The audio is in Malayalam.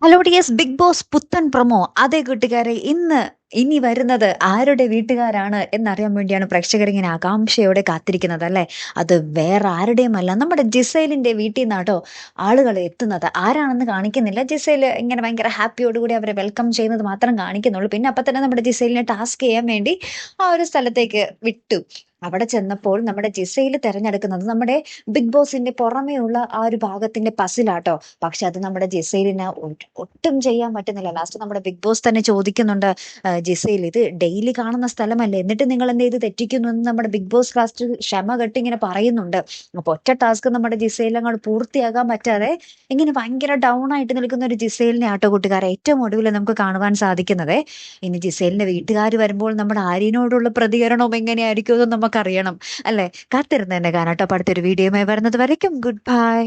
ഹലോ ഡിയേഴ്സ്, ബിഗ് ബോസ് പുത്തൻ പ്രൊമോ. അതെ കൂട്ടുകാരെ, ഇനി വരുന്നത് ആരുടെ വീട്ടുകാരാണ് എന്നറിയാൻ വേണ്ടിയാണ് പ്രേക്ഷകർ ഇങ്ങനെ ആകാംക്ഷയോടെ കാത്തിരിക്കുന്നത് അല്ലേ. അത് വേറെ ആരുടെയുമല്ല, നമ്മുടെ ജിസൈലിന്റെ വീട്ടിൽ നിന്നാട്ടോ ആളുകൾ എത്തുന്നത്. ആരാണെന്ന് കാണിക്കുന്നില്ല. ജിസൈൽ ഇങ്ങനെ ഭയങ്കര ഹാപ്പിയോടുകൂടി അവരെ വെൽക്കം ചെയ്യുന്നത് മാത്രം കാണിക്കുന്നുള്ളൂ. പിന്നെ അപ്പം തന്നെ നമ്മുടെ ജിസൈലിനെ ടാസ്ക് ചെയ്യാൻ വേണ്ടി ആ ഒരു സ്ഥലത്തേക്ക് വിട്ടു. അവിടെ ചെന്നപ്പോൾ നമ്മുടെ ജിസയിൽ തെരഞ്ഞെടുക്കുന്നത് നമ്മുടെ ബിഗ് ബോസിന്റെ പുറമേയുള്ള ആ ഒരു ഭാഗത്തിന്റെ പസിലാട്ടോ. പക്ഷെ അത് നമ്മുടെ ജിസൈലിന് ഒട്ടും ചെയ്യാൻ പറ്റുന്നില്ല. ലാസ്റ്റ് നമ്മുടെ ബിഗ് ബോസ് തന്നെ ചോദിക്കുന്നുണ്ട്, ജിസയിൽ ഇത് ഡെയിലി കാണുന്ന സ്ഥലമല്ലേ, എന്നിട്ട് നിങ്ങൾ എന്ത് ചെയ്ത് തെറ്റിക്കുന്നു എന്ന് നമ്മുടെ ബിഗ് ബോസ് ലാസ്റ്റ് ക്ഷമ കെട്ടി ഇങ്ങനെ പറയുന്നുണ്ട്. അപ്പൊ ഒറ്റ ടാസ്ക് നമ്മുടെ ജിസയിൽ അങ്ങോട്ട് പൂർത്തിയാകാൻ പറ്റാതെ ഇങ്ങനെ ഭയങ്കര ഡൗൺ ആയിട്ട് നിൽക്കുന്ന ഒരു ജിസൈലിനെ ആട്ടോ കൂട്ടുകാരെ ഏറ്റവും ഒടുവിൽ നമുക്ക് കാണുവാൻ സാധിക്കുന്നത്. ഇനി ജിസൈലിന്റെ വീട്ടുകാർ വരുമ്പോൾ നമ്മുടെ ആര്യനോടുള്ള പ്രതികരണം എങ്ങനെയായിരിക്കും എന്ന് നമുക്കറിയണം അല്ലെ. കാത്തിരുന്ന് തന്നെ കാണാട്ടോ. അടുത്തൊരു വീഡിയോയുമായി വരുന്നത് വരയ്ക്കും ഗുഡ് ബൈ.